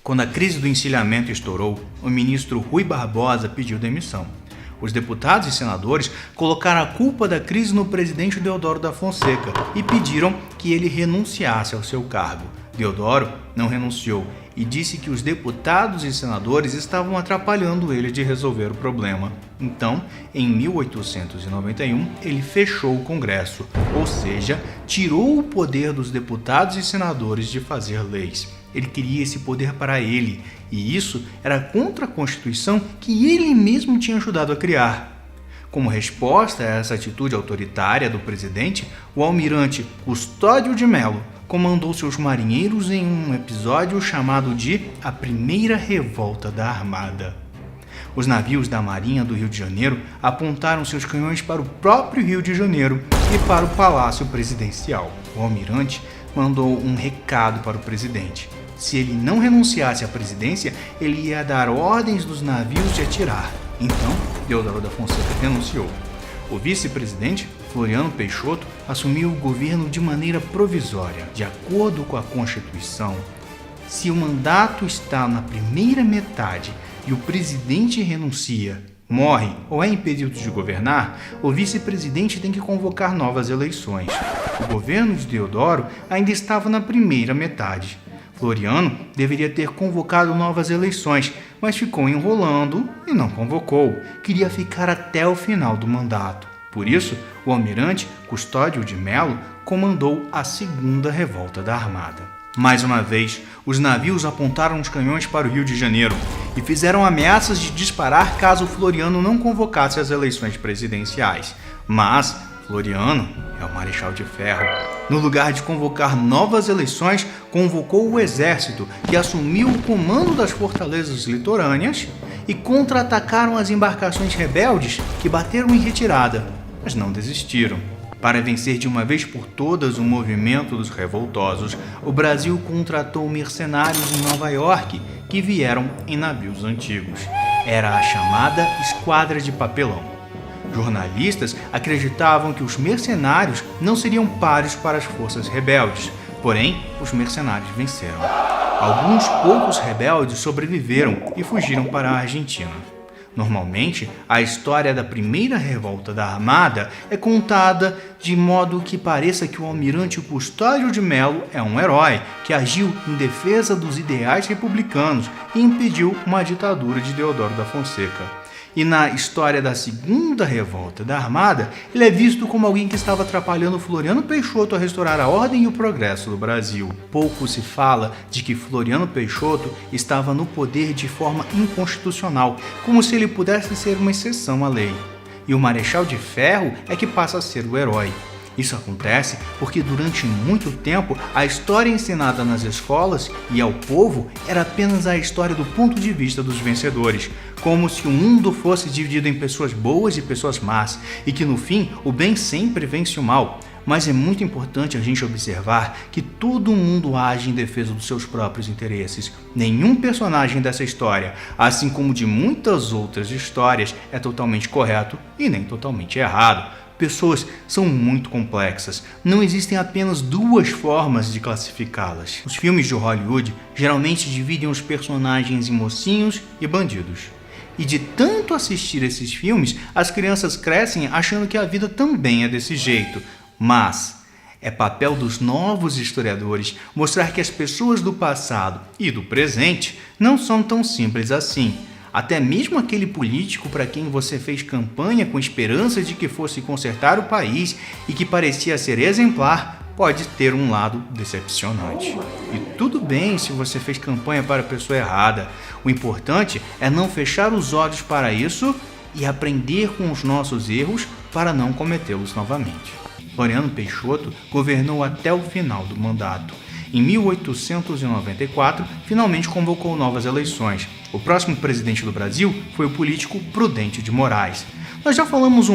Quando a crise do encilhamento estourou, o ministro Rui Barbosa pediu demissão. Os deputados e senadores colocaram a culpa da crise no presidente Deodoro da Fonseca e pediram que ele renunciasse ao seu cargo. Deodoro não renunciou e disse que os deputados e senadores estavam atrapalhando ele de resolver o problema. Então, em 1891, ele fechou o Congresso, ou seja, tirou o poder dos deputados e senadores de fazer leis. Ele queria esse poder para ele, e isso era contra a Constituição que ele mesmo tinha ajudado a criar. Como resposta a essa atitude autoritária do presidente, o almirante Custódio de Melo comandou seus marinheiros em um episódio chamado de A Primeira Revolta da Armada. Os navios da Marinha do Rio de Janeiro apontaram seus canhões para o próprio Rio de Janeiro e para o Palácio Presidencial. O almirante mandou um recado para o presidente. Se ele não renunciasse à presidência, ele ia dar ordens dos navios de atirar. Então, Deodoro da Fonseca renunciou. O vice-presidente, Floriano Peixoto, assumiu o governo de maneira provisória. De acordo com a Constituição, se o mandato está na primeira metade e o presidente renuncia, morre ou é impedido de governar, o vice-presidente tem que convocar novas eleições. O governo de Deodoro ainda estava na primeira metade. Floriano deveria ter convocado novas eleições, mas ficou enrolando e não convocou. Queria ficar até o final do mandato. Por isso, o almirante Custódio de Melo comandou a Segunda Revolta da Armada. Mais uma vez, os navios apontaram os canhões para o Rio de Janeiro e fizeram ameaças de disparar caso Floriano não convocasse as eleições presidenciais. Mas Floriano é o Marechal de Ferro. No lugar de convocar novas eleições, convocou o exército, que assumiu o comando das fortalezas litorâneas e contra-atacaram as embarcações rebeldes que bateram em retirada, mas não desistiram. Para vencer de uma vez por todas o movimento dos revoltosos, o Brasil contratou mercenários em Nova York que vieram em navios antigos. Era a chamada Esquadra de Papelão. Jornalistas acreditavam que os mercenários não seriam páreos para as forças rebeldes, porém, os mercenários venceram. Alguns poucos rebeldes sobreviveram e fugiram para a Argentina. Normalmente, a história da primeira revolta da Armada é contada de modo que pareça que o almirante Custódio de Melo é um herói que agiu em defesa dos ideais republicanos e impediu uma ditadura de Deodoro da Fonseca. E na história da Segunda Revolta da Armada, ele é visto como alguém que estava atrapalhando Floriano Peixoto a restaurar a ordem e o progresso do Brasil. Pouco se fala de que Floriano Peixoto estava no poder de forma inconstitucional, como se ele pudesse ser uma exceção à lei. E o Marechal de Ferro é que passa a ser o herói. Isso acontece porque durante muito tempo a história ensinada nas escolas e ao povo era apenas a história do ponto de vista dos vencedores, como se o mundo fosse dividido em pessoas boas e pessoas más, e que no fim o bem sempre vence o mal. Mas é muito importante a gente observar que todo mundo age em defesa dos seus próprios interesses. Nenhum personagem dessa história, assim como de muitas outras histórias, é totalmente correto e nem totalmente errado. Pessoas são muito complexas. Não existem apenas duas formas de classificá-las. Os filmes de Hollywood geralmente dividem os personagens em mocinhos e bandidos. E de tanto assistir esses filmes, as crianças crescem achando que a vida também é desse jeito. Mas é papel dos novos historiadores mostrar que as pessoas do passado e do presente não são tão simples assim. Até mesmo aquele político para quem você fez campanha com esperança de que fosse consertar o país e que parecia ser exemplar, pode ter um lado decepcionante. E tudo bem se você fez campanha para a pessoa errada. O importante é não fechar os olhos para isso e aprender com os nossos erros para não cometê-los novamente. Floriano Peixoto governou até o final do mandato. Em 1894, finalmente convocou novas eleições. O próximo presidente do Brasil foi o político Prudente de Moraes. Nós já falamos um